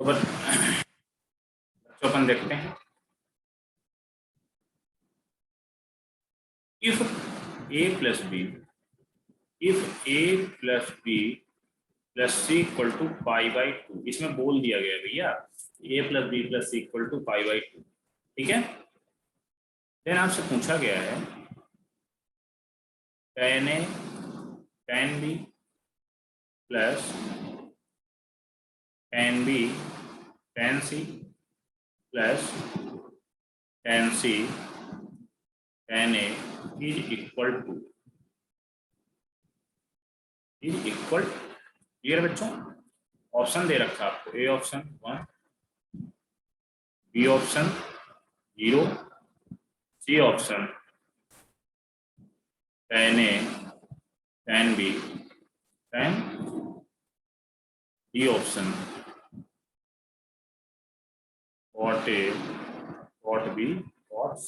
तो अपन देखते हैं if a plus b plus C equal to pi by two, इसमें बोल दिया गया भैया a plus b plus C equal to pi by two, ठीक है। देन आपसे पूछा गया है tan a tan b plus tan b tan c plus tan c tan a is equal to clear बच्चों। ऑप्शन दे रखा आपको, A option 1, B option 0, C option tan a tan b tan D option cot a cot b cot c।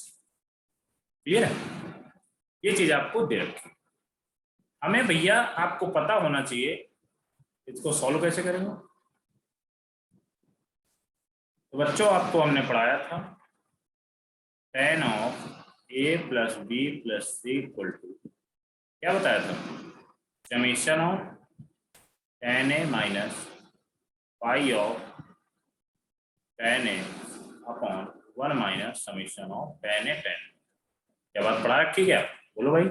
Clear है, ये चीज आपको दे रखी। हमें भैया आपको पता होना चाहिए इसको सॉल्व कैसे करेंगे। तो बच्चों आपको हमने पढ़ाया था tan of a plus b plus C equal to, क्या बताया था, summation of tan a minus pi of tan a upon 1 minus summation of tan a tan। क्या बात पढ़ा रखी क्या, बोलो भाई।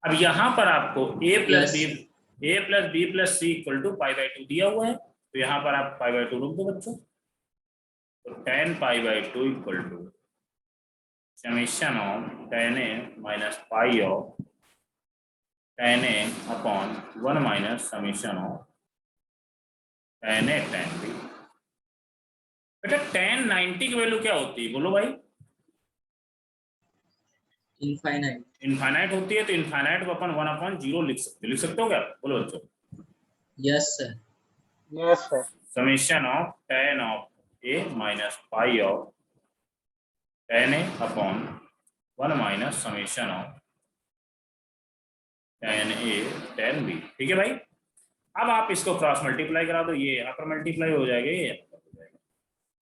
अब यहां पर आपको a plus b plus C equal to pi by two दिया हुआ है, तो यहां पर आप पाई बाई टू लिख दो बच्चों। तो tan pi by two equal to summation of tan a minus pi of tan a upon 1 minus summation of tan a tan b। बेटा tan 90 की वैल्यू क्या होती है, बोलो भाई। इनफाइनाइट होती है, तो इनफाइनाइट को अपन 1/0 लिख सकते हो क्या, बोलो बच्चों। Yes sir, yes sir. Summation of tan of a minus pi of tan a upon 1 minus summation of tan a tan b, ठीक है भाई। अब आप इसको क्रॉस मल्टीप्लाई करा दो, ये यहाँ पर मल्टीप्लाई हो जाएगा, ये यहाँ पर हो जाएगा।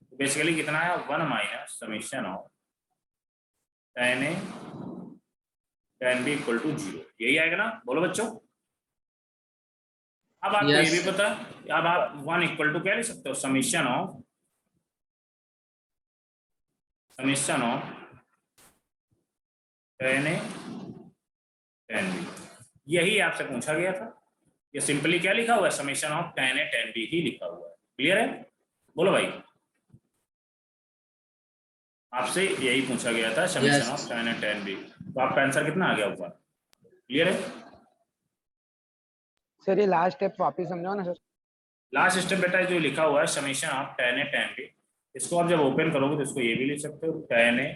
तो बेसिकली कितना है, 1 minus summation of tan a tan b equal to 0, यही आएगा ना, बोलो बच्चों। अब आपको ये भी पता, अब आप 1 इक्वल टू क्या लिख सकते हो, summation of tan a tan b, यही आपसे पूछा गया था। ये सिंपली क्या लिखा हुआ है, summation of tan a tan b ही लिखा हुआ है। क्लियर है, बोलो भाई। आपसे यही पूछा गया था, summation of tan a tan b। तो आपका आंसर कितना आ गया ऊपर, क्लियर है। सर ये लास्ट स्टेप वापस समझाओ ना सर। लास्ट स्टेप बेटा जो लिखा हुआ है summation of tan a tan b, इसको आप जब ओपन करोगे तो इसको ये भी लिख सकते हो, tan a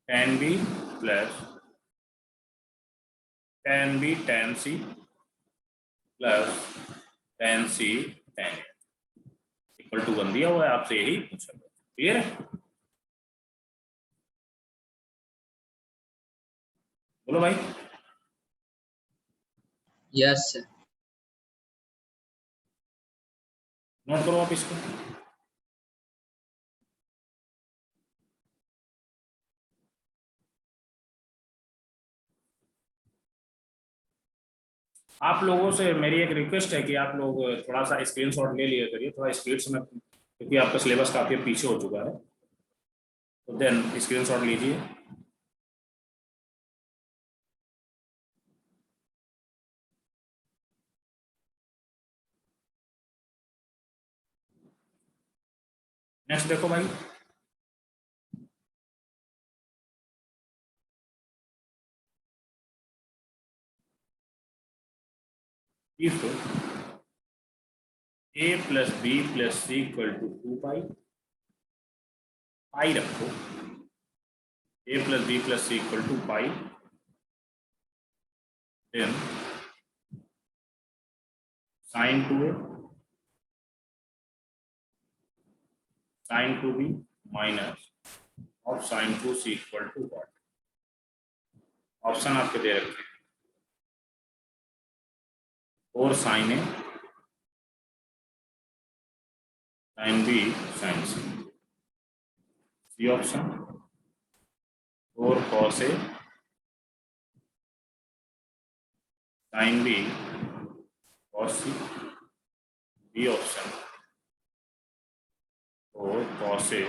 tan b plus tan b tan c plus tan c tan a equal to 1 दिया हुआ है, आपसे यही पूछा गया। क्लियर है, बोलो भाई। Yes sir. नोट करो आप इसको। आप लोगों से मेरी एक रिक्वेस्ट है कि आप लोग थोड़ा सा स्क्रीनशॉट ले लिया करिए, थोड़ा स्पीड से, क्योंकि आपका सिलेबस काफी पीछे हो चुका है। तो देन स्क्रीनशॉट लीजिए। नेक्स्ट देखो भाई, if a plus b plus C equal to 2 pi, pi रखो, a plus b plus C equal to pi, then sin 2a sin 2b minus और sin 2c equal to what. Option आपके दे रखे हैं, 4 sin a sine b sine c, C option. और cos a sine b cos c, B option. और cos a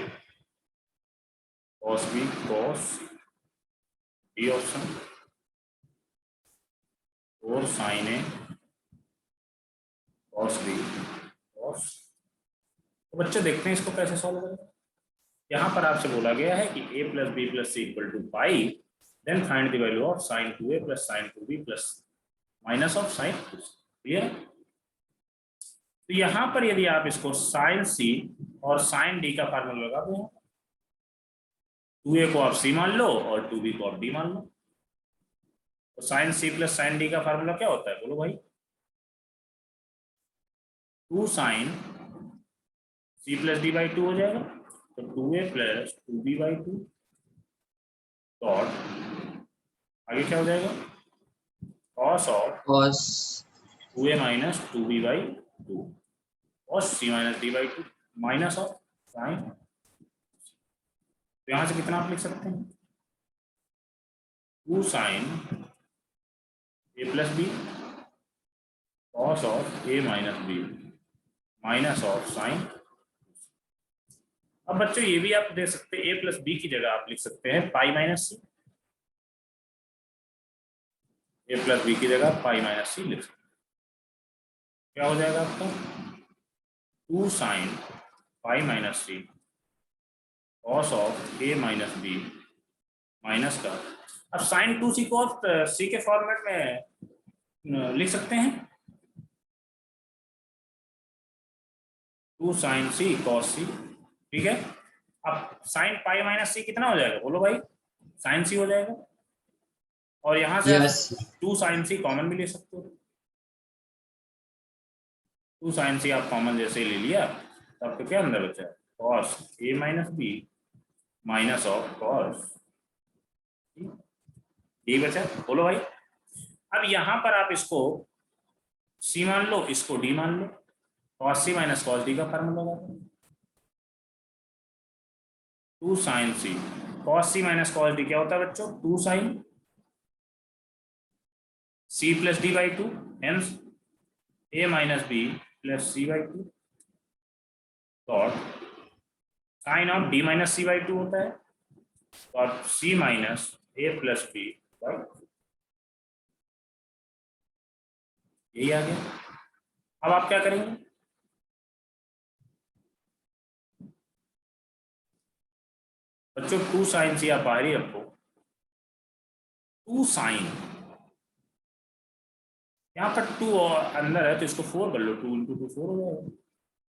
cos b cos c, D option. और sign ए cos b cos. तो बच्चे देखते हैं इसको कैसे सॉल्व करें। यहाँ पर आपसे बोला गया है कि a plus b plus C equal to pi, then find the value of sine 2a plus sine 2b plus minus of sine 2c। Clear? तो यहाँ पर यदि आप इसको साइन सी और साइन डी का फार्मूला लगाते हैं, 2a को आप c मान लो और 2b को आप d मान लो, तो साइन सी प्लस साइन डी का फार्मूला क्या होता है बोलो भाई? 2 sine C plus D by 2 हो जाएगा, तो 2a plus 2b by 2 dot आगे क्या हो जाएगा? Cos of cos 2a minus 2b by 2 cos C minus d by 2 minus of sine. तो यहाँ से कितना आप लिख सकते हैं? 2 sine a plus b cos of a minus b minus of sine. अब बच्चों ये भी आप दे सकते हैं, ए प्लस बी की जगह आप लिख सकते हैं पाई माइनस सी। ए प्लस बी की जगह पाई माइनस सी लिख सकते हैं। क्या हो जाएगा आपका? 2 sine pi minus c cos of a minus b minus का। अब साइन 2c को आप सी के फॉर्मेट में लिख सकते हैं, 2 साइन सी कॉस सी। ठीक है, अब साइन पाई माइनस सी कितना हो जाएगा बोलो भाई? साइन सी हो जाएगा। और यहां से yes 2 साइन सी कॉमन भी ले सकते हो। 2 साइन सी आप कॉमन जैसे ही ले लिया तो आपको क्या अंदर बचा? Cos a minus b minus of cos ये बचा। बोलो भाई। अब यहां पर आप इसको सी मान लो, इसको डी मान लो, कॉस सी माइनस कॉस डी का फार्मूला लगा दो। 2 साइन सी कॉस सी माइनस कॉस डी क्या होता है बच्चों? 2 sine C plus D by 2 hence A minus B plus C by 2 dot sine of D minus C by 2 होता है और C minus A plus B by 2। यही आ गया। अब आप क्या करेंगे? बच्चों 2 साइन सी आप बाहर ही रखो, 2 साइन यहाँ पर 2 और अंदर है तो इसको 4 कर लो, 2 इंटू 2 4 हो जाएगा। तो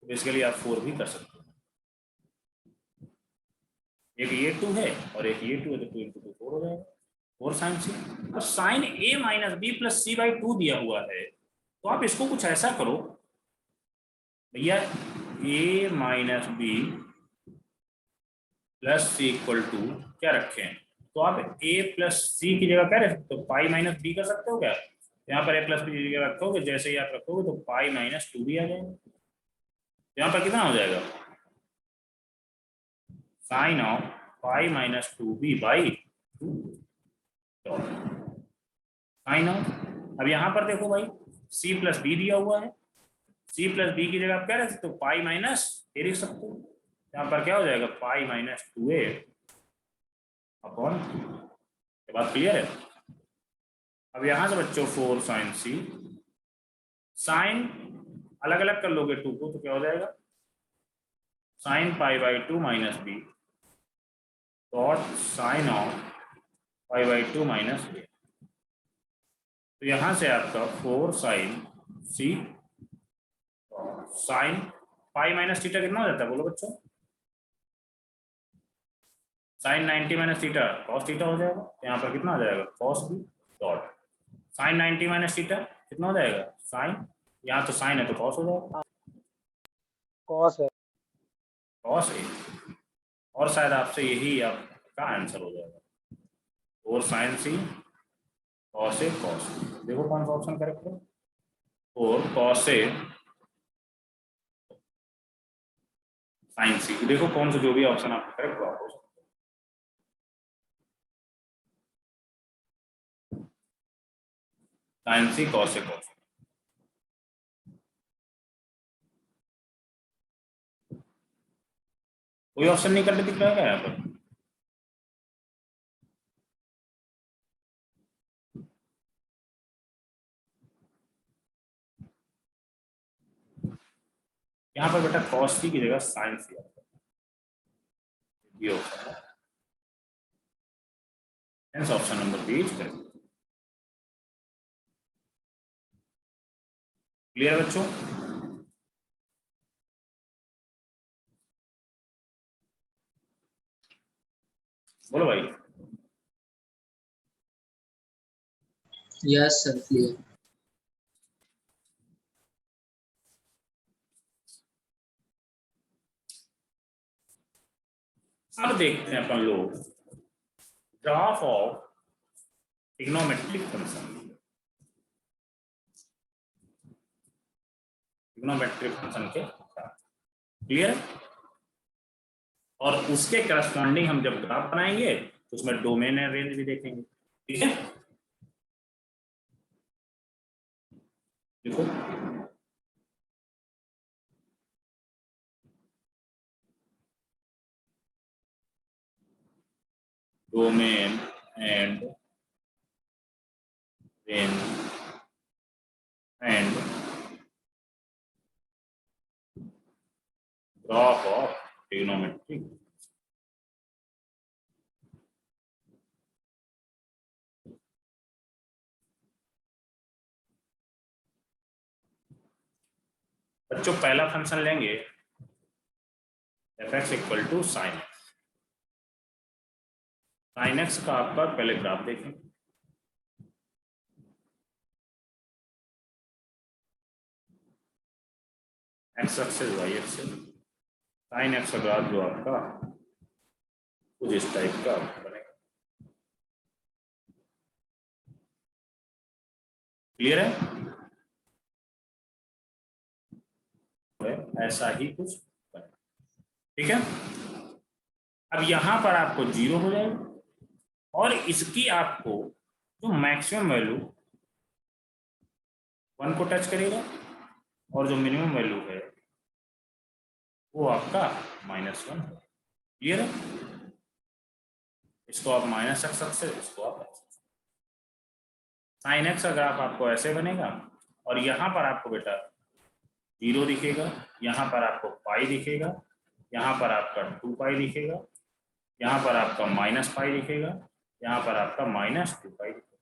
बेसिकली आप 4 भी कर सकते हो। एक ये 2 है और एक ये 2 है, तो 2 इंटू 2 4 हो जाएगा। 4 साइन सी। अब sine a minus B plus C by 2 दिया हुआ है, तो आप इसको कुछ ऐसा करो भैया, A minus B plus C equal to क्या रखें? तो आप ए प्लस सी की जगह क्या रख सकते हो? पाई माइनस बी कर सकते हो क्या? यहाँ पर ए प्लस बी की जगह रखोगे, जैसे ही आप रखोगे तो पाई माइनस 2 भी आ जाएगा। यहाँ पर कितना हो जाएगा? Sine of pi minus 2b by 2 sine of. अब यहाँ पर देखो भाई, c प्लस बी दिया हुआ है, c प्लस बी की जगह आप क्या रख सकते हो? पाई माइनस ए लिख सकते हो। यहाँ पर क्या हो जाएगा? Pi minus 2a upon. ये बात क्लियर है? अब यहाँ से बच्चों 4 साइन सी, साइन अलग अलग कर लोगे 2 को तो क्या हो जाएगा? Sine pi by 2 minus B dot sine of pi by 2 minus A. तो यहाँ से आपका 4 sine C sine pi minus theta कितना हो जाता है बोलो बच्चों? Sine 90 minus theta cos theta हो जाएगा। यहाँ पर कितना हो जाएगा? Cos B dot sine 90 minus theta कितना हो जाएगा? साइन, यहाँ तो साइन है तो कॉस हो जाएगा, कॉस है। Cos A. और शायद आपसे यही आपका आंसर हो जाएगा। और sign C cos a cos. देखो कौन सा ऑप्शन करेक्ट है? और कॉस ए साइन सी, देखो कौन सा जो भी ऑप्शन आपका करेक्ट हो आपको sign C cos a cos. कोई ऑप्शन नहीं करके दिख रहा है यहाँ पर? यहाँ पर बेटा कॉस सी की जगह साइन सी आता है, ये ऑप्शन है, hence option number B is correct. Clear बच्चों? बोलो भाई। Yes, sir. Clear. अब देखते हैं अपन लोग graph of trigonometric function. Trigonometric function के क्लियर, और उसके करस्पॉन्डिंग हम जब ग्राफ बनाएंगे तो उसमें डोमेन एंड रेंज भी देखेंगे। ठीक है, देखो domain and range and graph of trigonometric. बच्चों पहला फंक्शन लेंगे f x equal to sine x. Sine x का आपका पहले ग्राफ देखें। X axis y axis, sine x का ग्राफ जो आपका कुछ इस टाइप का बनेगा। क्लियर है? ऐसा ही कुछ बनेगा। ठीक है, अब यहां पर आपको 0 हो जाएगा और इसकी आपको जो मैक्सिमम वैल्यू 1 को टच करेगा और जो मिनिमम वैल्यू है वो आपका -1 है। क्लियर है? इसको आप माइनस रख सकते, इसको आप रख सकते। साइन एक्स का ग्राफ आपको ऐसे बनेगा और यहाँ पर आपको बेटा 0 दिखेगा, यहाँ पर आपको पाई दिखेगा, यहाँ पर आपका 2 पाई दिखेगा, यहाँ पर आपका -पाई दिखेगा, यहाँ पर आपका -2 पाई दिखेगा।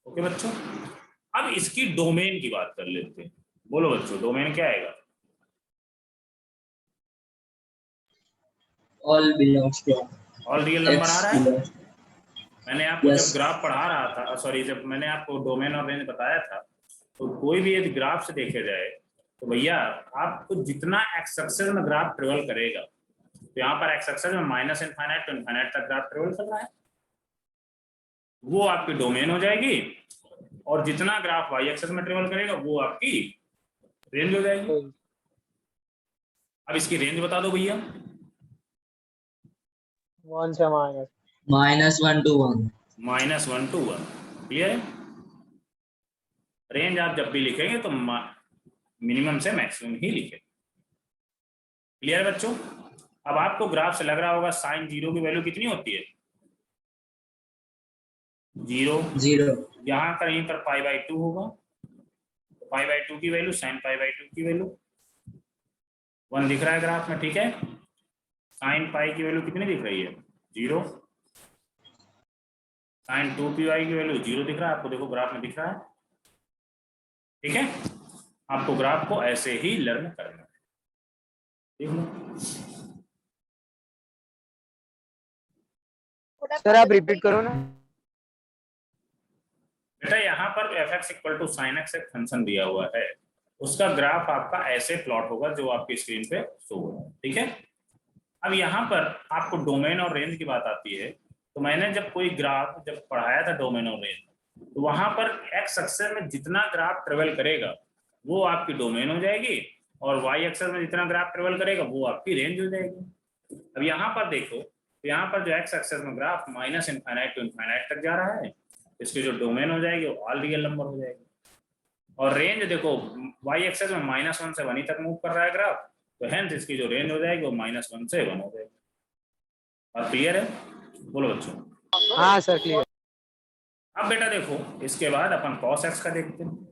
ओके बच्चों, अब इसकी डोमेन की बात कर लेते हैं। बोलो बच्चों, डोमेन क्या आएगा? All belongs to all real number आ X रहा है? belongs. मैंने आपको Yes. जब ग्राफ पढ़ा रहा था, सॉरी, जब मैंने आपको डोमेन और रेंज बताया था, तो कोई भी यदि ग्राफ से देखे जाए तो भैया आपको जितना एक्स एक्सिस में ग्राफ ट्रेवल करेगा, तो यहाँ पर एक्स एक्सिस में माइनस इनफाइनाइट टू इनफाइनाइट तक ग्राफ ट्रेवल कर रहा है, वो आपकी डोमेन हो जाएगी, और जितना ग्राफ वाई एक्सिस में ट्रेवल करेगा वो आपकी रेंज हो जाएगी। अब इसकी रेंज बता दो भैया। 1 से माइनस -1 to 1. -1 to 1। क्लियर है? रेंज आप जब भी लिखेंगे तो मिनिमम से मैक्सिमम ही लिखेंगे। क्लियर बच्चों? अब आपको ग्राफ से लग रहा होगा साइन 0 की वैल्यू कितनी होती है? 0। यहाँ कहीं पर π/2 होगा, π/2 की वैल्यू sin π/2 की वैल्यू 1 दिख रहा है ग्राफ में। ठीक है, sin पाई की वैल्यू कितनी दिख रही है? 0। sin 2π की वैल्यू 0 दिख रहा है आपको, देखो ग्राफ में दिख रहा है। ठीक है, आपको ग्राफ को ऐसे ही लर्न करना है। देख लो सर, आप रिपीट करो ना। बेटा, यहाँ पर f x equal to sine x एक फंक्शन दिया हुआ है, उसका ग्राफ आपका ऐसे प्लॉट होगा जो आपकी स्क्रीन पे शो हो रहा है। ठीक है, अब यहाँ पर आपको डोमेन और रेंज की बात आती है, तो मैंने जब कोई ग्राफ जब पढ़ाया था डोमेन और रेंज, तो वहां पर एक्स एक्सिस में जितना ग्राफ ट्रेवल करेगा वो आपकी डोमेन हो जाएगी, और वाई एक्सेस में जितना ग्राफ ट्रेवल करेगा वो आपकी रेंज हो जाएगी। अब यहाँ पर देखो, तो यहाँ पर जो एक्स एक्सेस में graph minus infinite to infinite तक जा रहा है, इसकी जो डोमेन हो जाएगी वो ऑल रियल नंबर हो जाएगी। और रेंज देखो वाई एक्सेस में -1 से 1 ही तक मूव कर रहा है ग्राफ, तो हेंस इसकी जो रेंज हो जाएगी वो -1 से 1 हो जाएगी। और क्लियर है? बोलो बच्चों। हाँ सर क्लियर। अब बेटा देखो इसके बाद अपन cos x का देखते हैं।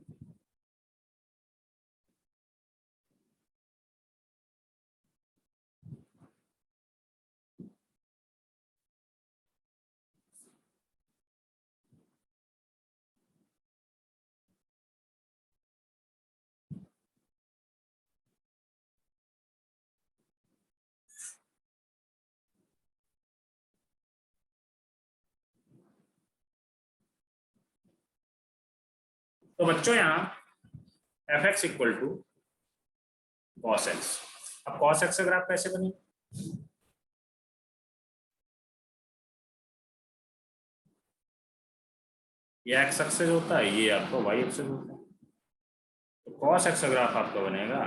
तो बच्चों यहाँ f(x) equal to cos x। अब cos x का ग्राफ कैसे बने? ये x एक्सिस होता है, ये आपका y एक्सिस होता है। तो cos x का ग्राफ आपका बनेगा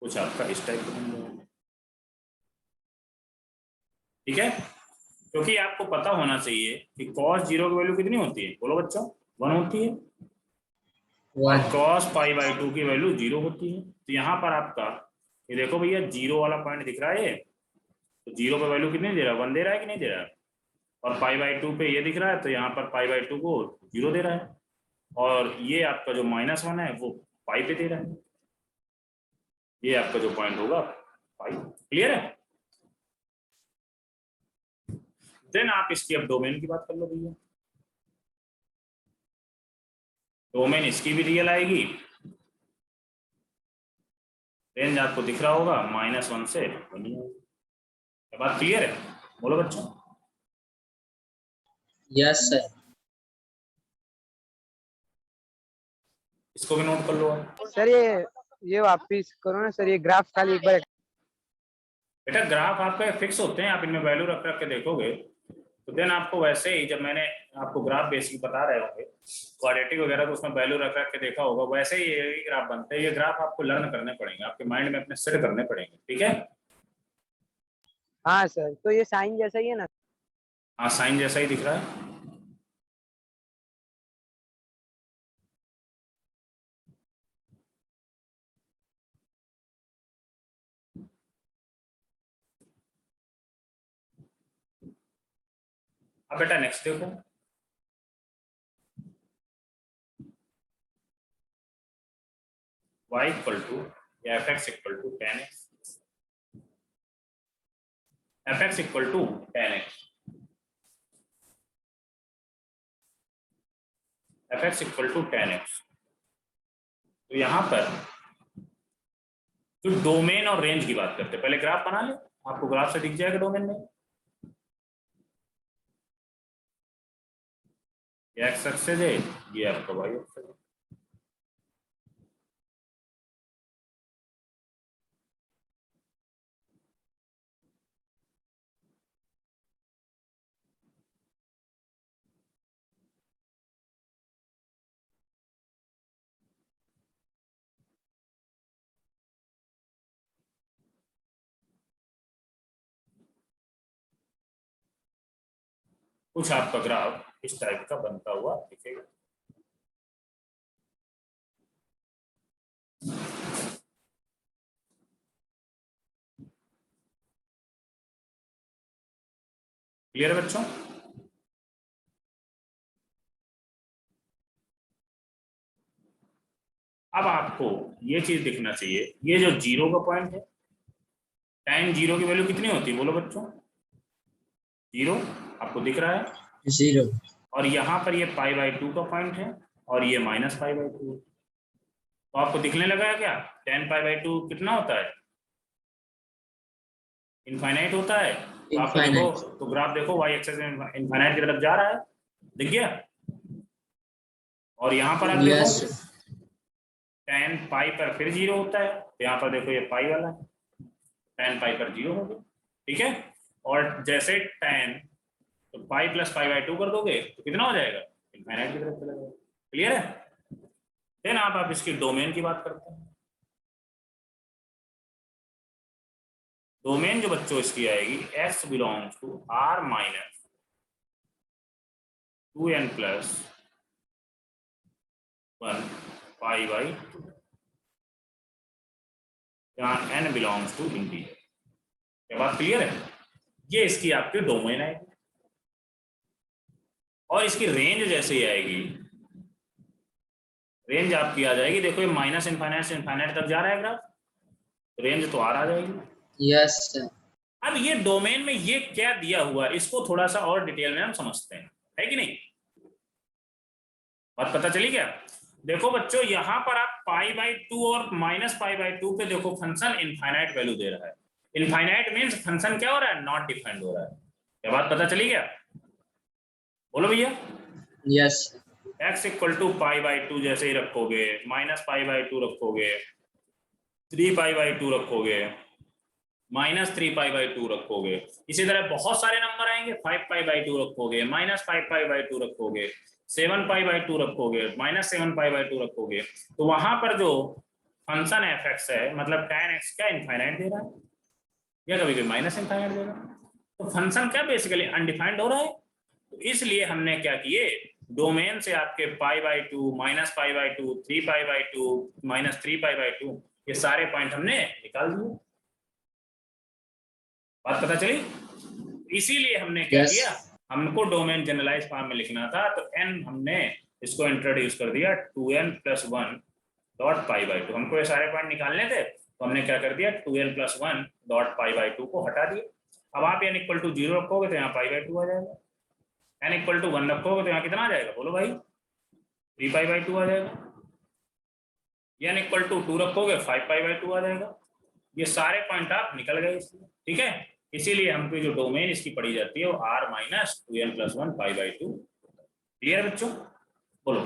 कुछ आपका इस टाइप का बन जाएगा। ठीक है, क्योंकि आपको पता होना चाहिए कि cos 0 की वैल्यू कितनी होती है, बोलो बच्चों, 1 होती है। और cos π/2 की वैल्यू 0 होती है। तो यहाँ पर आपका ये देखो भैया 0 वाला पॉइंट दिख रहा है ये, तो 0 पे वैल्यू कितनी दे रहा है, 1 दे रहा है कि नहीं दे रहा है। और π/2 पे ये दिख रहा है, तो यहाँ पर π/2 को 0 दे रहा है। और ये आपका जो -1 है वो पाई पे दे रहा है। ये आपका जो पॉइंट होगा पाई। क्लियर है? देन आप इसकी अब डोमेन की बात कर लो भैया। डोमेन इसकी भी रियल आएगी, रेंज आपको दिख रहा होगा -1 से 1। बात क्लियर है? बोलो बच्चों। Yes sir. इसको भी नोट कर लो सर ये वापिस करो ना सर, ये ग्राफ खाली एक बार। बेटा। ग्राफ आपके फिक्स होते हैं, आप इनमें वैल्यू रख रख के देखोगे तो देन आपको वैसे ही, जब मैंने आपको ग्राफ बेसिक बता रहे होंगे क्वाड्रेटिक वगैरह, तो उसमें वैल्यू रख रख के देखा होगा, वैसे ही ये ग्राफ बनते हैं। ये ग्राफ आपको लर्न करने पड़ेंगे, आपके माइंड में अपने सेट करने पड़ेंगे। ठीक है? हाँ सर, तो ये साइन जैसा ही है ना? हाँ, साइन जैसा ही दिख रहा है। अब बेटा नेक्स्ट देखो, y इक्वल टू या f(x) equal to tan x। f(x) equal to tan x, f(x) equal to tan x। तो यहाँ पर जो डोमेन और रेंज की बात करते हैं, पहले ग्राफ बना ले, आपको ग्राफ से दिख जाएगा डोमेन में। ये x एक्सिस है, ये आपका y एक्सिस है। कुछ आपका ग्राफ इस टाइप का बनता हुआ दिखेगा। क्लियर है बच्चों? अब आपको ये चीज दिखना चाहिए, ये जो 0 का पॉइंट है, tan 0 की वैल्यू कितनी होती है, बोलो बच्चों? 0 आपको दिख रहा है। 0। और यहाँ पर ये π/2 का पॉइंट है और ये -π/2। तो आपको दिखने लगा है क्या tan π/2 कितना होता है, इनफाइनाइट होता है। तो आपको देखो, तो ग्राफ देखो y एक्सिस में इनफाइनाइट की तरफ जा रहा है, दिख गया। और यहाँ पर आप देखो tan पाई पर फिर 0 होता है, तो यहाँ पर देखो ये पाई वाला है, tan पाई पर 0 हो गया। ठीक है? और जैसे tan तो पाई प्लस π/2 कर दोगे तो कितना हो जाएगा, इनफाइनाइट की तरफ चला जाएगा। क्लियर है? देन आप इसकी डोमेन की बात करते हैं। डोमेन जो बच्चों इसकी आएगी x belongs to r minus 2n plus 1 pi by 2, जहाँ n बिलोंग्स टू इंटीजर। क्या बात क्लियर है? ये इसकी आपकी डोमेन आएगी और इसकी रेंज जैसे ही आएगी, रेंज आपकी आ जाएगी, देखो ये माइनस इनफाइनाइट से इनफाइनाइट तक जा रहा है ग्राफ, रेंज तो आ जाएगी। Yes sir. अब ये डोमेन में ये क्या दिया हुआ है, इसको थोड़ा सा और डिटेल में हम समझते हैं, है कि नहीं? बात पता चली क्या? देखो बच्चों, यहां पर आप पाई बाई 2 और माइनस पाई बाई 2 पे देखो फंक्शन इनफाइनाइट वैल्यू दे रहा है। इनफाइनाइट मींस फंक्शन क्या हो रहा है? नॉट डिफाइंड हो रहा है। क्या बात पता चली क्या? बोलो भैया। Yes. x equal to pi by 2 जैसे ही रखोगे, माइनस पाई बाई 2 रखोगे, 3 पाई बाई 2 रखोगे, माइनस 3 पाई बाई 2 रखोगे, इसी तरह बहुत सारे नंबर आएंगे, 5 पाई बाई 2 रखोगे, माइनस 5 पाई बाई 2 रखोगे, 7 पाई बाई 2 रखोगे, माइनस 7 पाई बाई 2 रखोगे, तो वहां पर जो फंक्शन एफ एक्स है, मतलब tan x क्या इनफाइनाइट दे रहा है या कभी कभी माइनस इनफाइनाइट दे रहा है, तो फंक्शन क्या बेसिकली अनडिफाइंड हो रहा है। तो इसलिए हमने क्या किए, डोमेन से आपके पाई by 2, minus pi by 2, 3 pi by 2, minus 3 pi by 2, ये सारे पॉइंट हमने निकाल दिए। बात पता चली? इसीलिए हमने क्या Yes. किया, हमको डोमेन जनरलाइज फॉर्म में लिखना था, तो n हमने इसको इंट्रोड्यूस कर दिया 2n plus 1 dot pi by 2। हमको ये सारे पॉइंट निकालने थे, तो हमने क्या कर दिया, 2n plus 1 dot pi by 2 को हटा दिया। अब आप n इक्वल टू 0 रखोगे तो यहाँ पाई बाई 2 आ जाएगा, n इक्वल टू 1 रखोगे तो यहाँ कितना आ जाएगा, बोलो भाई, 3 पाई बाई 2 आ जाएगा। n इक्वल टू 2 रखोगे 5 पाई बाई 2 आ जाएगा। ये सारे पॉइंट आप निकल गए इसमें, ठीक है। इसीलिए हमको जो डोमेन इसकी पढ़ी जाती है वो r minus 2n plus 1 pi by 2। Clear बच्चों? बोलो।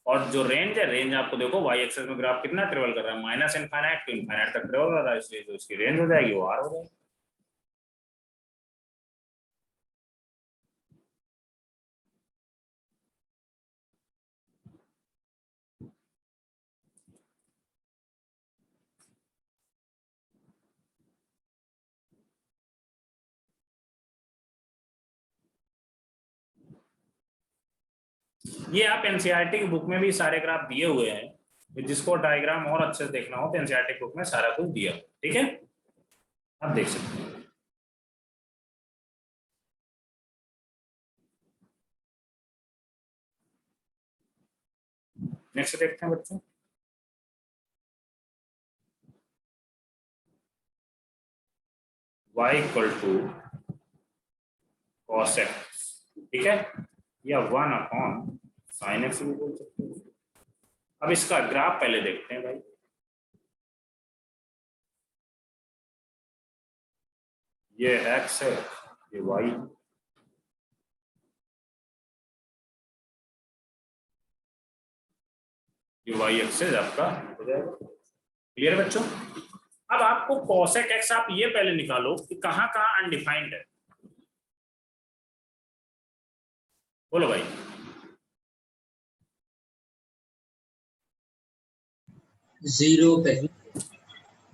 और जो रेंज है, रेंज आपको देखो y एक्सिस में ग्राफ कितना ट्रेवल कर रहा है, माइनस इनफाइनाइट टू इनफाइनाइट तक ट्रेवल कर रहा है, इसलिए जो इसकी रेंज हो जाएगी वो r हो जाएगी। ये आप एनसीईआरटी की बुक में भी सारे ग्राफ दिए हुए हैं, जिसको डायग्राम और अच्छे से देखना हो तो एनसीईआरटी बुक में सारा कुछ दिया, ठीक है, आप देख सकते हैं। नेक्स्ट देखते हैं बच्चों, y equal to cos x, ठीक है, या 1 अपॉन sin x भी बोल सकते हैं। अब इसका ग्राफ पहले देखते हैं भाई। ये x है, ये y, ये y एक्सिस आपका हो जाएगा। क्लियर बच्चों? अब आपको cosec x आप ये पहले निकालो कि कहां कहां अनडिफाइंड है, बोलो भाई। जीरो पे,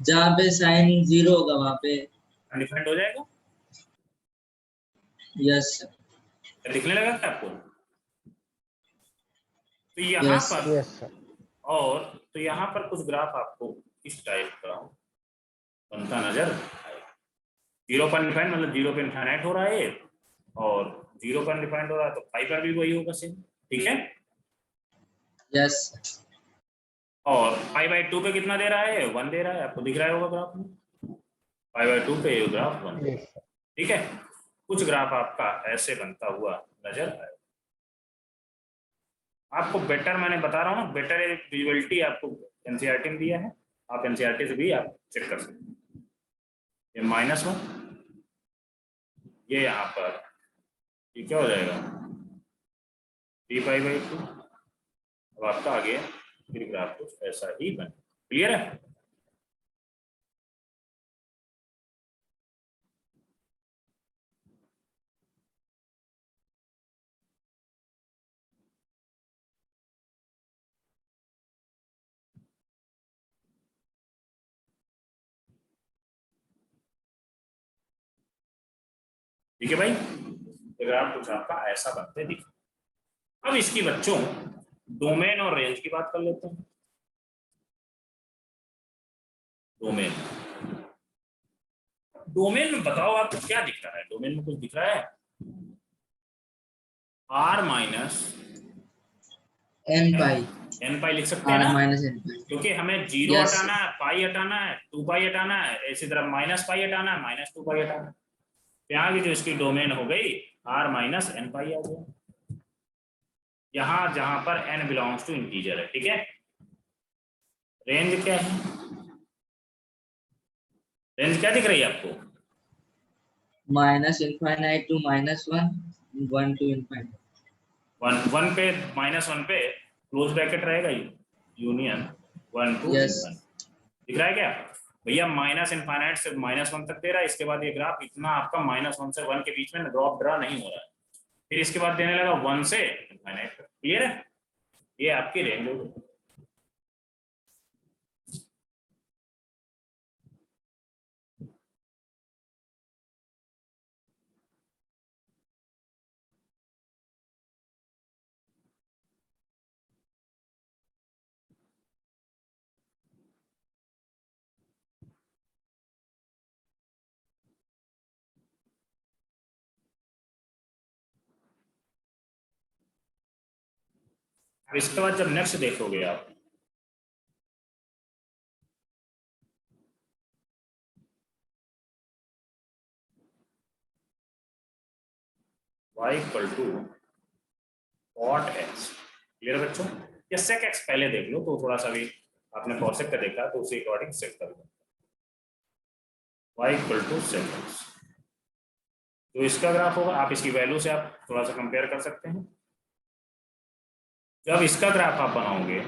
जहाँ पे साइन जीरो होगा वहां पे अनडिफाइंड हो जाएगा। यस दिखने लगा क्या आपको? तो यहाँ यस पर यस सर। और तो यहाँ पर कुछ ग्राफ आपको इस टाइप का बनता नजर आएगा। 0 पर डिफाइंड मतलब 0 पे इनफाइनाइट हो रहा है, और 0 पर डिफाइंड हो रहा है तो 5 पर भी वही होगा सेम, ठीक है। यस। और 5 बाई 2 पे कितना दे रहा है, 1 दे रहा है, आपको दिख रहा होगा ग्राफ में, 5 बाई 2 पे ग्राफ 1, यस सर। ठीक है। कुछ ग्राफ आपका ऐसे बनता हुआ नजर आएगा। आपको बेटर, मैंने बता रहा हूँ, बेटर विजुअलिटी आपको एनसीईआरटी में दिया है, आप एनसीईआरटी से भी आप चेक कर सकते हैं। ये -1, ये यहाँ पर ये क्या हो जाएगा, 3 पाई बाई 2। अब आपका आगे फिर ग्राफ कुछ ऐसा ही बने। क्लियर है? ठीक है भाई, ग्राफ कुछ आपका ऐसा बनते दिख। अब इसकी बच्चों डोमेन और रेंज की बात कर लेते हैं। डोमेन, डोमेन में बताओ आपको क्या दिख रहा है? डोमेन में कुछ दिख रहा है? R minus N pi, N pi लिख सकते हैं आर ना, माइनस एन पाई। क्योंकि हमें जीरो Yes. हटाना है, पाई हटाना है, 2 पाई हटाना है, इसी तरह माइनस पाई हटाना है, माइनस 2 पाई हटाना है। यहाँ की जो इसकी डोमेन हो गई आर माइनस एन पाई आ गया, यहाँ जहां पर एन बिलोंग्स टू इंटीजर है। ठीक है, रेंज क्या है? रेंज क्या दिख रही है आपको? Minus infinite to minus one, one to infinite. One पे -1 पे क्लोज ब्रैकेट रहेगा, यूनियन 1 टू Yes. दिख रहा है क्या भैया? माइनस इनफाइनाइट से -1 तक दे रहा है, इसके बाद ये ग्राफ इतना आपका -1 से 1 के बीच में ड्रा नहीं हो रहा है, फिर इसके बाद देने लगा 1 से इनफाइनाइट। क्लियर है? ये आपकी रेंज होगी। अब इसके बाद जब नेक्स्ट देखोगे आप, y equal to cot x। Clear बच्चों? या sec x पहले देख लो तो थोड़ा सा भी आपने cosec का देखा तो उसी अकॉर्डिंग सेट कर लो। y equal to sec x, तो इसका ग्राफ होगा, आप इसकी वैल्यू से आप थोड़ा सा कंपेयर कर सकते हैं। जब इसका ग्राफ आप बनाओगे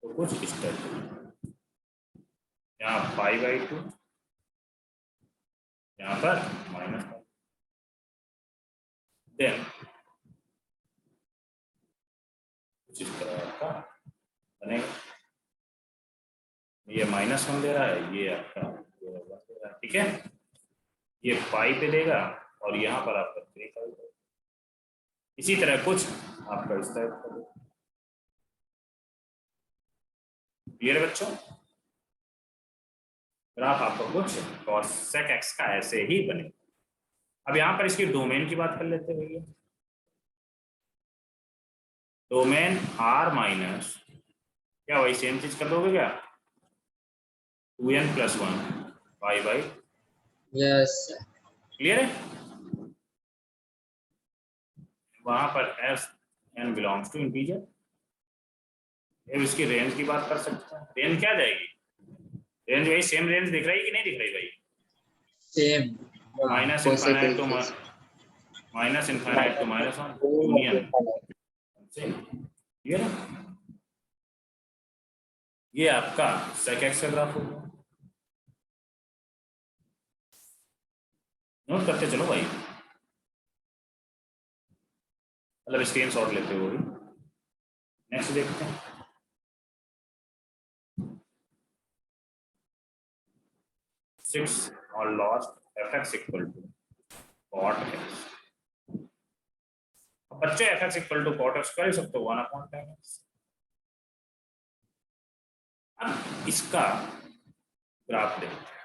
तो कुछ इस तरह, यहाँ π/2, यहाँ पर -π, देन कुछ इस तरह आपका बनेगा। ये -1 दे रहा है, ये आपका ये 1 दे रहा है। ठीक है, ये पाई पे देगा और यहाँ पर आपका 3 पाई देगा। इसी तरह कुछ आपका इस तरह का देगा। क्लियर बच्चों? ग्राफ आपको कुछ cosec x का ऐसे ही बने। अब यहाँ पर इसकी डोमेन की बात कर लेते हैं भैया। डोमेन r माइनस क्या, वही सेम चीज कर दोगे क्या? 2n + 1 पाई/। Yes. क्लियर है? वहां पर as n belongs to integer. अब इसकी रेंज की बात कर सकते हैं। रेंज क्या जाएगी? रेंज वही सेम रेंज दिख रही है कि नहीं दिख रही भाई? Same. Minus infinite to -1 union. Clear है? ये आपका sec x का ग्राफ होगा। नोट करते चलो भाई, मतलब स्क्रीन शॉट लेते हो। नेक्स्ट देखते हैं। सिक्स और last fx equal to cot x। बच्चे fx equal to cot x कर सकते हो 1/10x। अब इसका ग्राफ देखते हैं।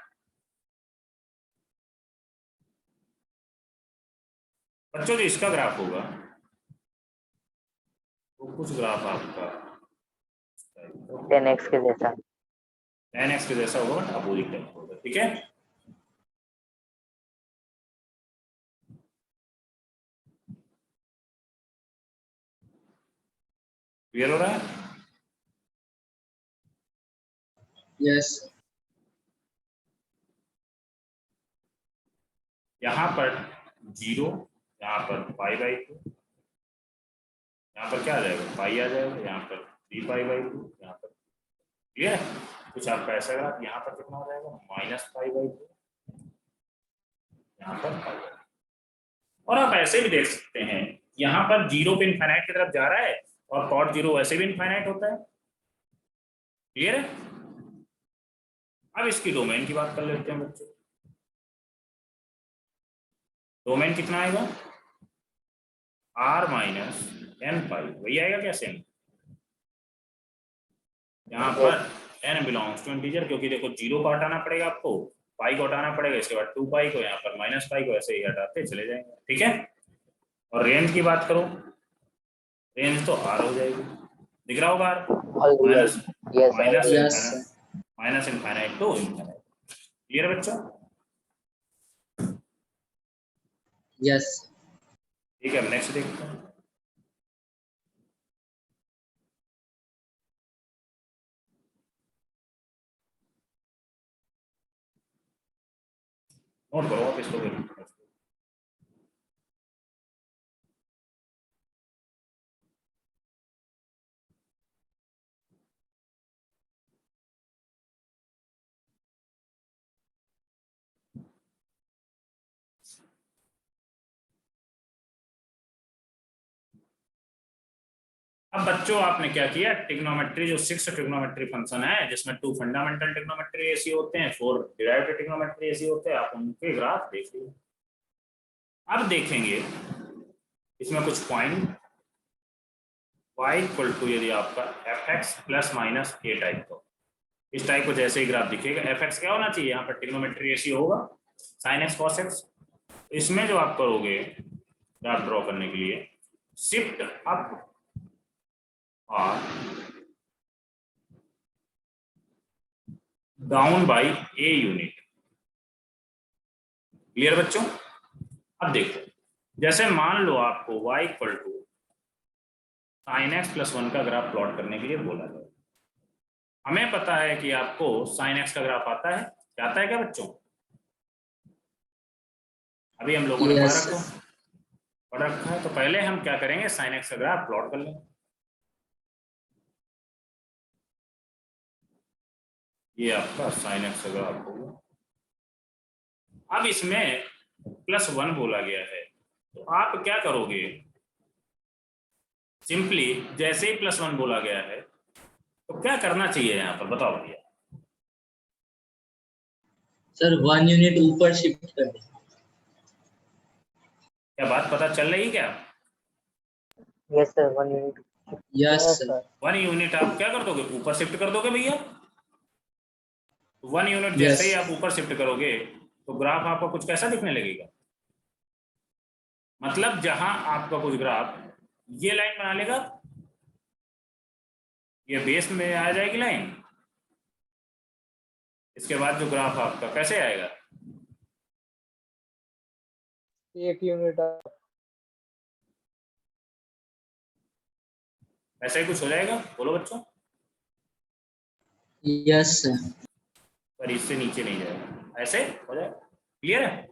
बच्चों जो इसका ग्राफ होगा वो कुछ ग्राफ आपका 10x के जैसा, 10x के जैसा होगा, बट अपोजिट टाइप होगा। ठीक है, क्लियर हो रहा है? Yes. यहाँ पर 0, यहाँ पर π/2, यहाँ पर क्या आ जाएगा? पाई आ जाएगा, यहाँ पर 3π/2, यहाँ पर क्लियर है? कुछ आपका ऐसा ग्राफ यहाँ पर कितना हो जाएगा -π/2, यहाँ पर पाई। और आप ऐसे भी देख सकते हैं यहाँ पर 0 पे इनफाइनाइट की तरफ जा रहा है और cot 0 वैसे भी इनफाइनाइट होता है। क्लियर है? अब इसकी डोमेन की बात कर लेते हैं बच्चों। डोमेन कितना आएगा r-n π, वही आएगा क्या सेम? यहाँ पर n बिलोंग्स टू इंटीजर, क्योंकि देखो 0 को हटाना पड़ेगा आपको, पाई को हटाना पड़ेगा, इसके बाद 2π को, यहाँ पर -π को, ऐसे ही हटाते चले जाएंगे। ठीक है? और रेंज की बात करो, रेंज तो r हो जाएगी, दिख रहा होगा yes minus infinite to infinite. Clear है बच्चों? यस। ठीक है, नेक्स्ट देखते हैं। नोट करो आप इसको भी। अब बच्चों आपने क्या किया, ट्रिग्नोमेट्री जो 6 ट्रिग्नोमेट्री फंक्शन है, जिसमें 2 फंडामेंटल ट्रिग्नोमेट्री रेशियो होते हैं, 4 डिराइव्ड ट्रिग्नोमेट्री रेशियो होते हैं, आप उनके ग्राफ देखिए। अब देखेंगे इसमें कुछ पॉइंट y इक्वल टू, यदि आपका fx plus minus a type का, इस टाइप को जैसे ही ग्राफ दिखेगा, fx क्या होना चाहिए, यहाँ पर ट्रिग्नोमेट्री रेशियो होगा sin x cos x। इसमें जो आप करोगे ग्राफ ड्रॉ करने के लिए, शिफ्ट अप और down by a unit. Clear बच्चों? अब देखो, जैसे मान लो आपको y equal to sin x plus 1 का ग्राफ प्लॉट करने के लिए बोला जाए, हमें पता है कि आपको sin x का ग्राफ आता है, क्या आता है क्या बच्चों? अभी हम लोगों ने पढ़ रखा है, तो पहले हम क्या करेंगे, sin x का ग्राफ प्लॉट कर लेंगे। ये आपका sin x का ग्राफ होगा। अब इसमें +1 बोला गया है, तो आप क्या करोगे, सिंपली जैसे ही +1 बोला गया है तो क्या करना चाहिए यहाँ पर, बताओ भैया। सर 1 यूनिट ऊपर शिफ्ट कर दें। क्या बात पता चल रही क्या? Yes sir 1 unit. Yes sir. 1 unit आप क्या कर दोगे, ऊपर शिफ्ट कर दोगे भैया। 1 यूनिट जैसे ही आप ऊपर शिफ्ट करोगे तो ग्राफ आपका कुछ कैसा दिखने लगेगा, मतलब जहां आपका कुछ ग्राफ ये लाइन बना लेगा, ये बेस में आ जाएगी लाइन, इसके बाद जो ग्राफ आपका कैसे आएगा, 1 यूनिट। ऐसा ही कुछ हो जाएगा, बोलो बच्चों। Yes sir. पर इससे नीचे नहीं जाएगा, ऐसे हो जाएगा। क्लियर है?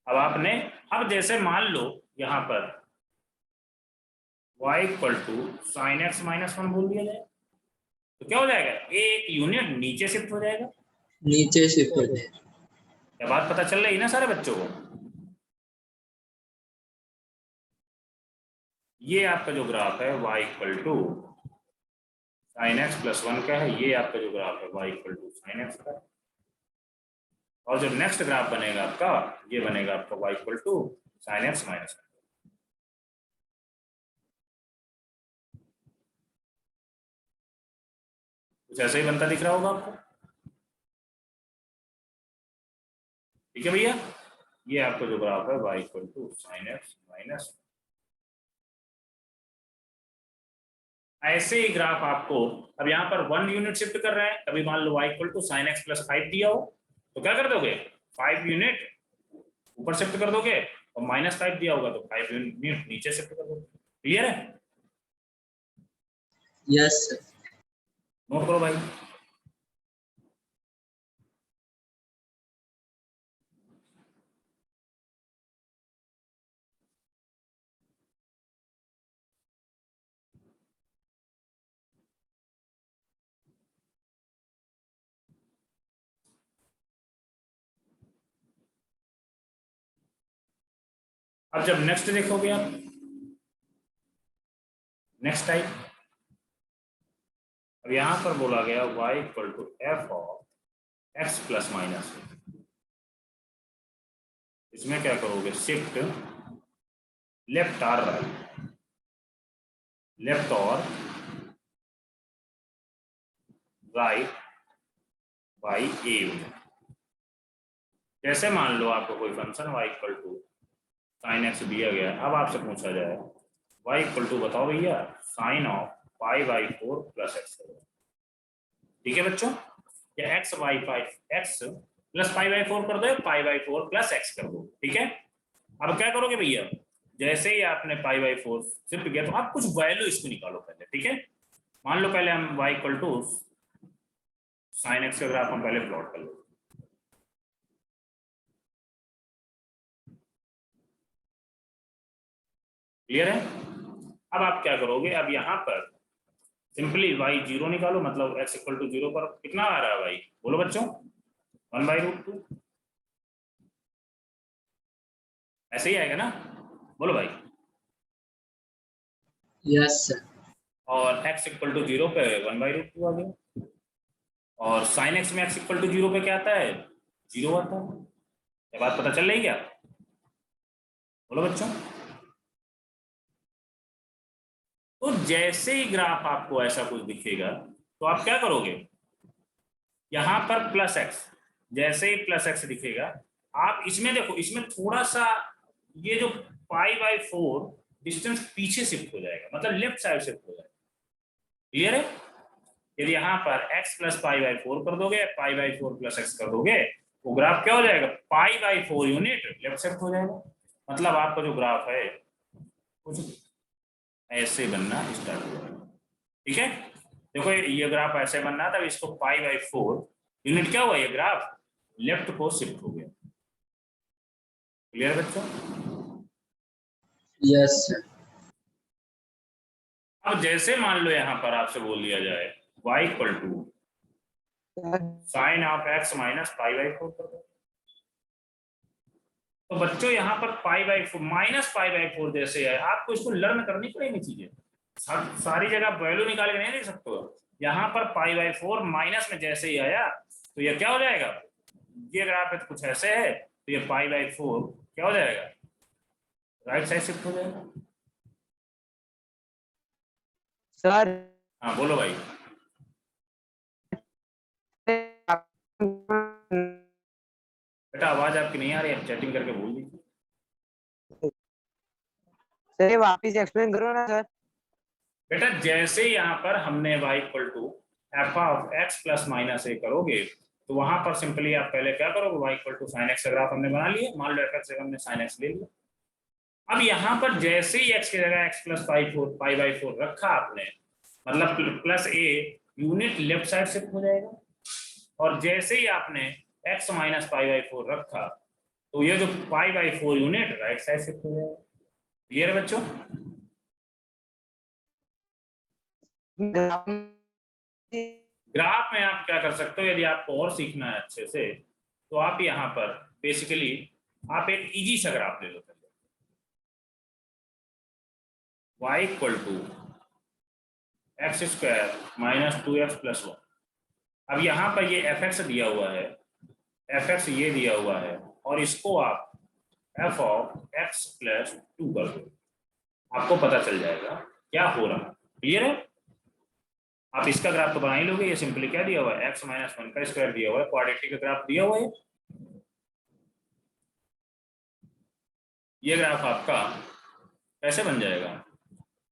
अब आपने, अब जैसे मान लो यहाँ पर y equal to sine x minus 1 बोल दिया जाए, तो क्या हो जाएगा, एक यूनिट नीचे शिफ्ट हो जाएगा। नीचे शिफ्ट हो जाए। क्या बात पता चल रही है ना सारे बच्चों को? ये आपका जो ग्राफ है y equal to sine x plus 1 का है, ये आपका जो ग्राफ है y equal to sine x का, और जो नेक्स्ट ग्राफ बनेगा आपका, ये बनेगा आपका y equal to sine x minus 1। कुछ ऐसा ही बनता दिख रहा होगा आपको। ठीक है भैया, ये आपका जो ग्राफ है y equal to sine x minus, ऐसे ही ग्राफ आपको, अब यहाँ पर 1 यूनिट शिफ्ट कर रहे हैं, कभी मान लो y equal to sine x plus 5 दिया हो, तो क्या कर दोगे, 5 यूनिट ऊपर शिफ्ट कर दोगे, और -5 दिया होगा तो 5 यूनिट नीचे शिफ्ट कर दोगे। क्लियर है? Yes sir. नोट करो भाई। अब जब नेक्स्ट देखोगे आप, नेक्स्ट टाइप, अब यहां पर बोला गया y equal to F of x plus minus. इसमें क्या करोगे, शिफ्ट लेफ्ट और राइट, लेफ्ट और राइट बाई ए। जैसे मान लो आपको कोई function y equal to sine x दिया गया, अब आपसे पूछा जाए y इक्वल टू बताओ भैया sine of pi by 4 plus x. ठीक है बच्चों, या x by five x plus pi by 4 कर दो, पाई बाई 4 प्लस एक्स कर दो। ठीक है, अब क्या करोगे भैया, जैसे ही आपने पाई बाई 4 शिफ्ट किया तो आप कुछ वैल्यू इसको निकालो पहले। ठीक है, मान लो पहले हम y equal to sine x का ग्राफ हम पहले प्लॉट कर लो। क्लियर है? अब आप क्या करोगे, अब यहां पर सिंपली y 0 निकालो, मतलब x इक्वल टू 0 पर कितना आ रहा है y, बोलो बच्चों 1/√2। ऐसे ही आएगा ना, बोलो भाई। Yes sir. और x इक्वल टू 0 पे 1/√2 आ गया, और साइन एक्स में x इक्वल टू 0 पे क्या आता है, 0 आता है। ये बात पता चल रही क्या, बोलो बच्चों। तो जैसे ही ग्राफ आपको ऐसा कुछ दिखेगा तो आप क्या करोगे, यहां पर प्लस एक्स, जैसे ही प्लस एक्स दिखेगा आप इसमें देखो, इसमें थोड़ा सा ये जो पाई बाई 4 डिस्टेंस पीछे शिफ्ट हो जाएगा, मतलब लेफ्ट साइड शिफ्ट हो जाएगा। क्लियर है? यदि यहाँ पर x प्लस पाई बाई 4 कर दोगे, पाई बाई 4 प्लस एक्स कर दोगे, वो ग्राफ क्या हो जाएगा, पाई बाई 4 यूनिट लेफ्ट शिफ्ट हो जाएगा। मतलब आपका जो ग्राफ है कुछ ऐसे बनना स्टार्ट हो जाएगा। ठीक है, देखो ये ग्राफ ऐसे बनना था, इसको पाई बाई 4 यूनिट क्या हुआ, ये ग्राफ लेफ्ट को शिफ्ट हो गया। क्लियर बच्चों? Yes sir. अब जैसे मान लो यहाँ पर आपसे बोल दिया जाए y equal to sine of x minus pi by 4 कर दो, तो बच्चों यहाँ पर pi by 4 minus pi by 4 जैसे है, आपको इसको लर्न करनी पड़ेगी चीजें, सारी जगह वैल्यू निकाल के नहीं देख सकते हो। यहाँ पर पाई बाई 4 माइनस में जैसे ही आया तो ये क्या हो जाएगा, ये ग्राफ है तो कुछ ऐसे है, तो ये पाई बाई 4 क्या हो जाएगा, राइट साइड शिफ्ट हो जाएगा। सर हाँ बोलो भाई। बेटा आवाज आपकी नहीं आ रही, आप चैटिंग करके बोल दीजिए। सर ये वापिस एक्सप्लेन करो ना सर। बेटा जैसे ही यहाँ पर हमने y equal to F of x plus minus A करोगे, तो वहां पर सिंपली आप पहले क्या करोगे, y equal to sine x का ग्राफ हमने बना लिया, मान लो एफ एक्स हमने साइन एक्स ले लिया। अब यहाँ पर जैसे ही x की जगह x प्लस पाई बाई 4 रखा आपने, मतलब plus a unit left side shift हो जाएगा, और जैसे ही आपने x माइनस पाई बाई 4 रखा तो ये जो पाई by 4 unit right side shift हो जाएगा। क्लियर है बच्चों? ग्राफ में आप क्या कर सकते हो, यदि आपको और सीखना है अच्छे से, तो आप यहाँ पर बेसिकली आप एक इजी सा ग्राफ ले लो। y equal to x square minus 2x plus 1। अब यहाँ पर ये एफ एक्स दिया हुआ है, एफ एक्स ये दिया हुआ है, और इसको आप एफ ऑफ एक्स प्लस 2 कर दो, आपको पता चल जाएगा क्या हो रहा है। क्लियर है? आप इसका ग्राफ तो बना ही लोगे, ये सिंपली क्या दिया हुआ है, x माइनस 1 का स्क्वायर दिया हुआ है, क्वाड्रेटिक का ग्राफ दिया हुआ है। ये ग्राफ आपका कैसे बन जाएगा,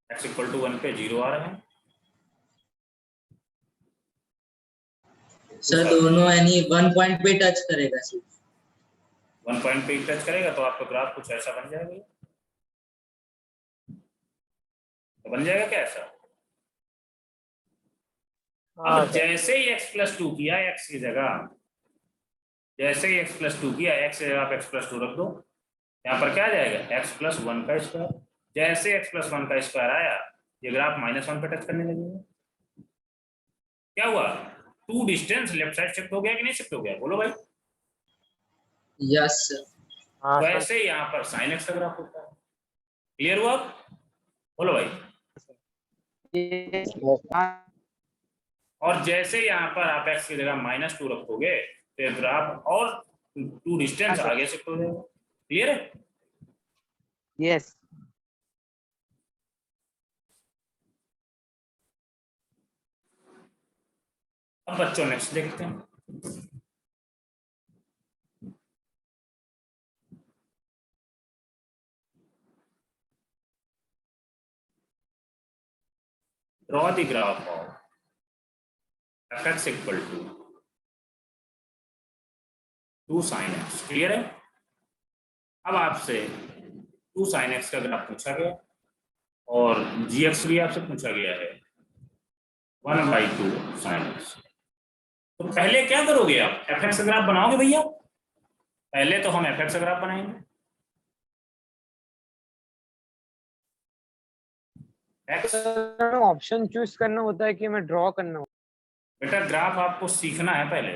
x इक्वल टू 1 पे 0 आ रहा है सर, दोनों यानी 1 पॉइंट पे टच करेगा सिर्फ, 1 पॉइंट पे टच करेगा, तो आपका ग्राफ कुछ ऐसा बन जाएगा। तो बन जाएगा क्या ऐसा? अब जैसे ही x प्लस 2 किया, x की जगह जैसे ही x प्लस 2 किया, x की जगह आप x प्लस 2 रख दो, यहाँ पर क्या आ जाएगा, x प्लस 1 का स्क्वायर। जैसे x प्लस 1 का स्क्वायर आया, ये ग्राफ -1 पे टच करने लगेगा। क्या हुआ, 2 डिस्टेंस लेफ्ट साइड शिफ्ट हो गया कि नहीं शिफ्ट हो गया, बोलो भाई। Yes sir. वैसे ही यहाँ पर साइन एक्स का ग्राफ होता है, क्लियर हुआ? बोलो भाई। ये और जैसे यहाँ पर आप x की जगह -2 रखोगे तो ग्राफ और 2 डिस्टेंस आगे शिफ्ट हो जाएगा। क्लियर है? यस अब बच्चों नेक्स्ट देखते हैं। Draw the graph of fx equal to 2 sin x। Clear है? अब आपसे 2 sin x का ग्राफ पूछा गया और gx भी आपसे पूछा गया है 1/2 sin x। तो पहले क्या करोगे आप? fx का ग्राफ बनाओगे भैया? पहले तो हम fx का ग्राफ बनाएंगे। x ऑप्शन चूज करना होता है कि हमें ड्रॉ करना होता बेटा ग्राफ आपको सीखना है पहले।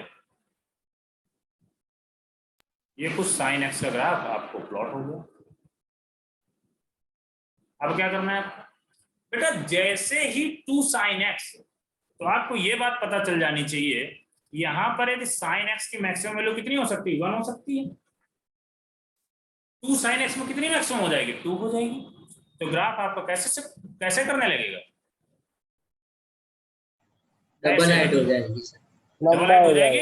ये कुछ sin x का ग्राफ आपको प्लॉट हो गया। अब क्या करना है बेटा? जैसे ही 2 sin x, तो आपको ये बात पता चल जानी चाहिए यहां पर यदि sin x की मैक्सिमम वैल्यू कितनी हो सकती है? 1 हो सकती है। 2 sin x में कितनी मैक्सिमम हो जाएगी? 2 हो जाएगी। तो ग्राफ आपका कैसे करने लगेगा? डबल हाइट हो जाएगी सर। डबल हाइट हो जाएगी।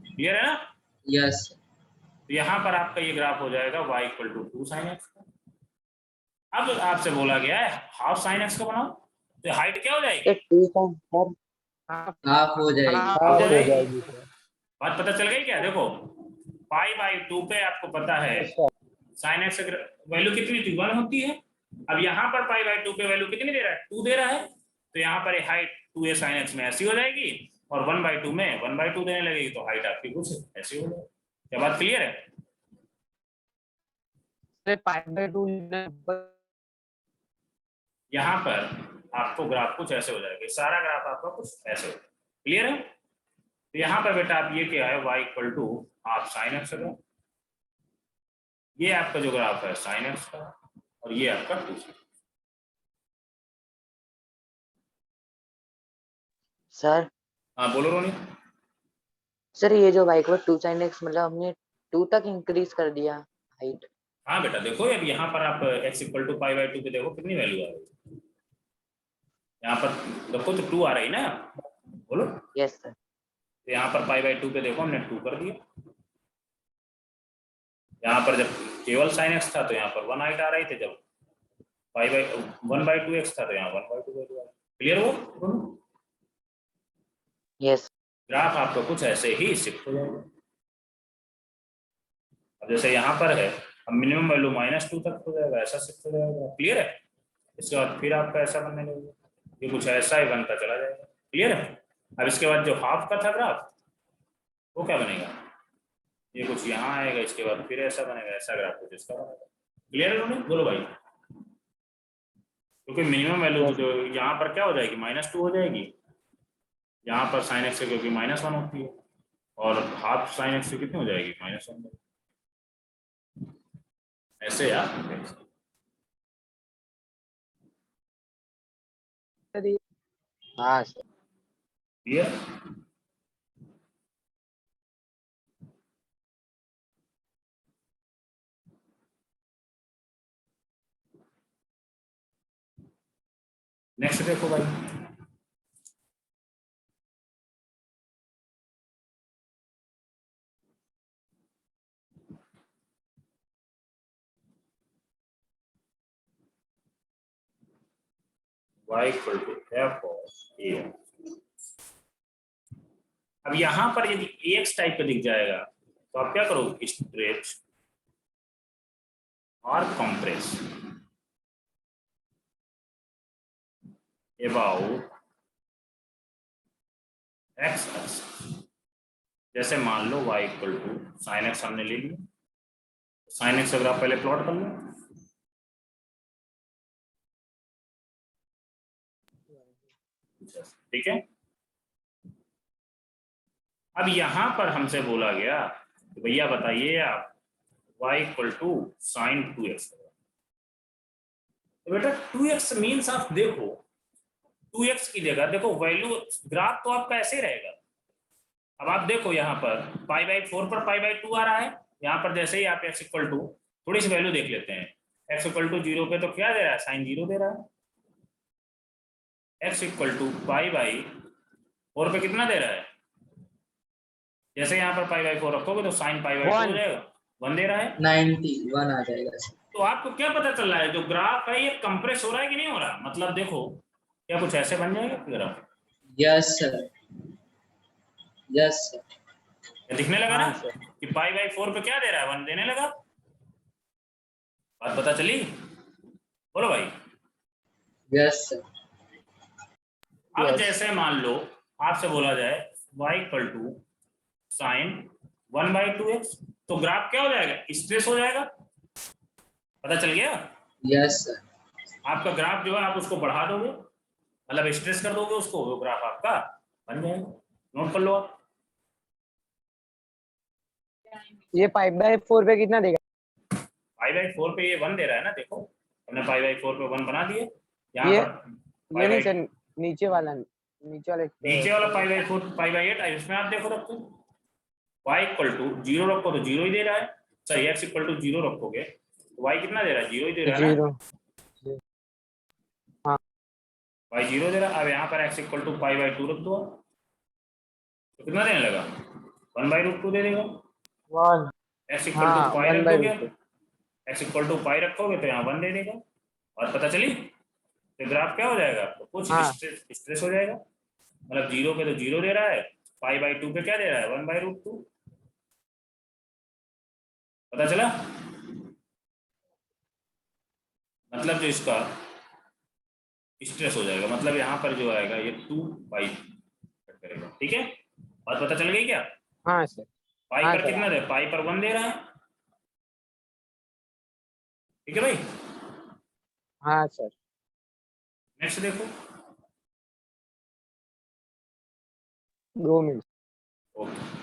क्लियर है ना? यस। तो यहाँ पर आपका ये ग्राफ हो जाएगा y equal to 2 sin x। अब आपसे बोला गया है हाफ sin x को बनाओ, तो हाइट क्या हो जाएगी? हाफ हो जाएगी। हाफ हो जाएगी। बात पता चल गई क्या? देखो π/2 पे आपको पता है sin x वैल्यू कितनी थी? 1 होती है। अब यहाँ पर π/2 पे वैल्यू कितनी दे रहा है? 2 दे रहा है। तो यहाँ पर हाइट 2a sin x में ऐसी हो जाएगी और 1/2 में 1/2 देने लगेगी, तो हाइट आपकी कुछ ऐसी हो जाएगी। क्या बात क्लियर है? है। यहाँ पर आपको ग्राफ कुछ ऐसे हो जाएगा। सारा ग्राफ आपका कुछ ऐसे हो जाएगा। क्लियर है? तो यहाँ पर बेटा आप ये क्या है? y equal to half sin x है। ये आपका जो ग्राफ है sin x का और ये आपका 2 सर। हाँ बोलो रोनी। सर ये जो बाइक वो 2 sin x मतलब हमने 2 तक इंक्रीज कर दिया हाइट। हाँ बेटा देखो अब यहाँ पर आप x इक्वल टू π/2 पे देखो कितनी वैल्यू आ रही है। यहाँ पर देखो तो 2 आ रही ना, बोलो। Yes sir. तो यहाँ पर π/2 पे देखो हमने 2 कर दिया। यहाँ पर जब केवल sin x था तो यहाँ पर 1 हाइट आ रही थी, जब 1/2x था तो यहाँ 1/2 वैल्यू आ रही। क्लियर हो? यस। ग्राफ आपका कुछ ऐसे ही शिफ्ट हो जाएगा। अब जैसे यहाँ पर है, अब मिनिमम वैल्यू -2 तक हो जाएगा, ऐसा शिफ्ट हो जाएगा। क्लियर है? इसके बाद फिर आपका ऐसा बनने लगेगा, ये कुछ ऐसा ही बनता चला जाएगा। क्लियर है? अब इसके बाद जो हाफ का था ग्राफ वो क्या बनेगा? ये कुछ यहाँ आएगा, इसके बाद फिर ऐसा बनेगा, ऐसा ग्राफ कुछ इसका बनेगा। क्लियर है? बोलो भाई। क्योंकि मिनिमम वैल्यू जो यहाँ पर क्या हो जाएगी? -2 हो जाएगी। यहाँ पर sin x से क्योंकि -1 होती है और हाफ sin x से कितनी हो जाएगी? -1। ऐसे यार। हाँ सर। क्लियर? नेक्स्ट देखो भाई। y equal to f of a। अब यहाँ पर यदि ax टाइप का दिख जाएगा तो आप क्या करोगे? स्ट्रेच और कंप्रेस अबाउट x एक्स। जैसे मान लो y equal to sin x हमने ले लिया, sin x अगर आप पहले प्लॉट कर लो, ठीक है। अब यहां पर हमसे बोला गया कि भैया बताइए आप y equal to sin 2x। तो बेटा 2x मीन्स आप देखो 2x की जगह देखो वैल्यू ग्राफ तो आपका ऐसे ही रहेगा। अब आप देखो यहाँ पर π/4 पर π/2 आ रहा है, यहाँ पर जैसे ही आप x इक्वल टू थोड़ी सी वैल्यू देख लेते हैं, x इक्वल टू 0 पे तो क्या दे रहा है, साइन 0 दे रहा है। x इक्वल टू π/4 पे कितना दे रहा है, जैसे यहाँ पर π/4 रखोगे तो साइन π/2 हो जाएगा, 1 दे रहा है, 91 आ जाएगा सर। तो आपको क्या पता चल रहा है जो ग्राफ है ये कंप्रेस हो रहा है कि नहीं हो रहा, मतलब देखो क्या कुछ ऐसे बन जाएगा graph, yes sir, yes sir. ये दिखने लगा ना हाँ सर। कि π/4 पे क्या दे रहा है, 1 देने लगा। बात पता चली, बोलो भाई। Yes sir. अब Yes. जैसे मान लो आपसे बोला जाए y equal to sign 1/2x, तो ग्राफ क्या हो जाएगा, स्ट्रेस हो जाएगा, पता चल गया। Yes sir. आपका ग्राफ जो है आप उसको बढ़ा दोगे, मतलब स्ट्रेस कर दोगे उसको, वो ग्राफ आपका बन जाएगा, नोट कर लो आप। ये 5/4 पे कितना देगा? π/4 पे ये 1 दे रहा है ना, देखो हमने π/4 पे 1 बना दिए, यहाँ ये पर ये नहीं सर, नीचे वाला नीचे वाला π/4 π/8 है, इसमें आप देखो रखो y इक्वल टू 0 रखो तो 0 ही दे रहा है, सॉरी x इक्वल टू 0 रखोगे तो y कितना दे रहा है, 0 ही दे रहा है ना, 0। y 0 दे रहा है। अब यहाँ पर x इक्वल टू π/2 रख दो तो कितना देने लगा, 1/√2 दे देगा। 1। x इक्वल टू हाँ, पाई रख 1/2। दोगे, x इक्वल टू पाई रखोगे तो यहाँ 1 दे देगा, और पता चली तो ग्राफ क्या हो जाएगा, तो कुछ हाँ। स्ट्रेस हो जाएगा, मतलब 0 पे तो 0 दे रहा है, π/2 पे क्या दे रहा है, 1/√2, पता चला। मतलब जो इसका स्ट्रेस हो जाएगा, मतलब यहाँ पर जो आएगा ये 2π करेगा, ठीक है, और पता चल गई क्या। हाँ सर। पाई हाँ पर सर। कितना दे, पाई पर 1 दे रहा है, ठीक है भाई। हाँ सर। नेक्स्ट देखो, 2 मिनट। ओके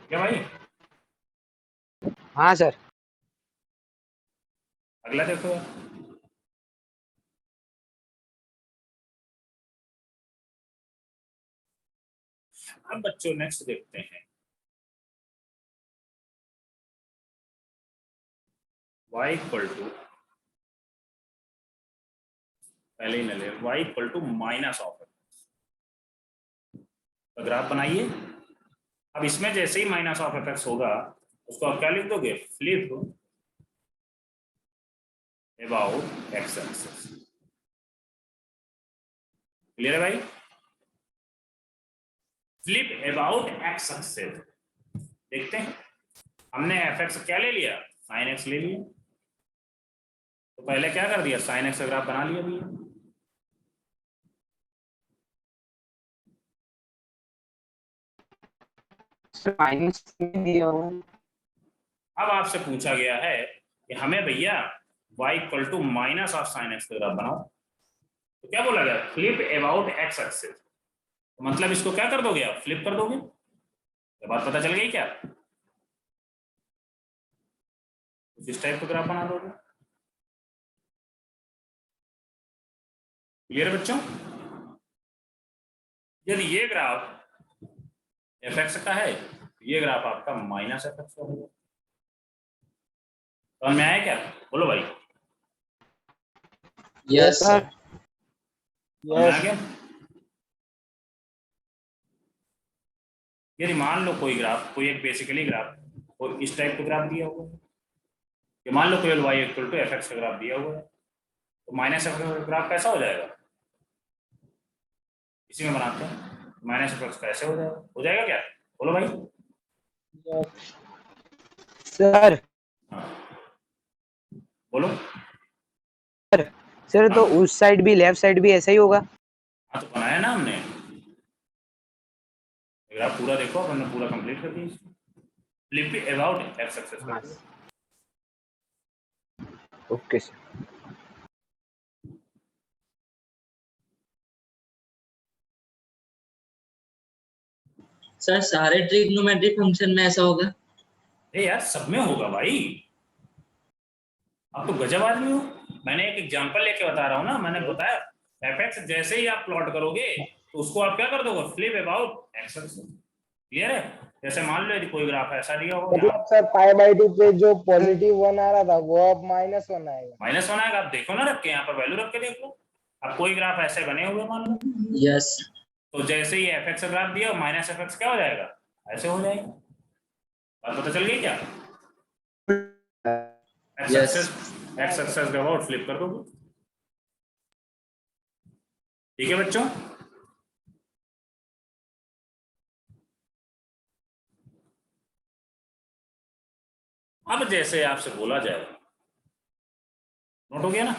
क्या भाई, हाँ सर। अगला देखो। अब बच्चों नेक्स्ट देखते हैं, y इक्वल टू, पहले ही न ले, y equal to minus of, तो ग्राफ बनाइए। अब इसमें जैसे ही माइनस ऑफ एफ होगा उसको आप क्या लिख दोगे, flip about x axis, clear है भाई, फ्लिप अबाउट एक्स एक्सिस। देखते हैं, हमने एफ एक्स क्या ले लिया, साइन एक्स ले लिया, तो पहले क्या कर दिया, साइन एक्स का ग्राफ बना लिया भैया। माइनस दिया हूँ। अब आपसे पूछा गया है कि हमें भैया y equal to minus of sine x का ग्राफ बनाओ, तो क्या बोला गया, फ्लिप अबाउट एक्स एक्सिस, तो मतलब इसको क्या कर दोगे आप, फ्लिप कर दोगे, तो बात पता चल गई क्या, इस टाइप का ग्राफ बना दोगे, क्लियर बच्चों। यदि ये ग्राफ एफ एक्स का है, ये ग्राफ आपका माइनस एफ एक्स का होगा, तो में आया क्या, बोलो भाई। Yes sir. आ गया। यदि मान लो कोई ग्राफ, कोई एक बेसिकली ग्राफ और इस टाइप का ग्राफ दिया हुआ है कि मान लो केवल y इक्वल टू fx का ग्राफ दिया हुआ है, तो माइनस एफ का ग्राफ कैसा हो जाएगा, इसी में बनाते हैं, माइनस एफ कैसे हो जाएगा क्या, बोलो भाई। सर हाँ बोलो। सर तो हाँ उस साइड भी लेफ्ट साइड भी ऐसा ही होगा। हाँ तो बनाया ना हमने ग्राफ, पूरा देखो हमने पूरा कंप्लीट कर दिया इसको, फ्लिप अबाउट एक्स एक्सिस कर दिया। Okay sir. सर सारे ट्रिग्नोमेट्रिक फंक्शन में ऐसा होगा? अरे यार सब में होगा भाई, आप तो गजब आदमी हो। मैंने एक एग्जांपल लेके बता रहा हूँ ना, मैंने बताया एफ जैसे ही आप प्लॉट करोगे तो उसको आप क्या कर दोगे, flip about x axis. Clear है? जैसे मान लो यदि कोई ग्राफ ऐसा दिया हो, मतलब सर π/2 पे जो +1 आ रहा था वो अब -1 आएगा। माइनस वन आएगा, आप देखो ना, रख के यहाँ पर वैल्यू रख के देख लो। अब कोई ग्राफ ऐसे बने हुए मान लो, यस। तो जैसे ही एफ का ग्राफ दिया माइनस एफ क्या हो जाएगा, ऐसे हो जाएगा। बात पता चल गई क्या? यस। एक्स एक्सेस का अबाउट फ्लिप कर दोगे। ठीक है बच्चों, अब जैसे आपसे बोला जाए, नोट हो गया ना?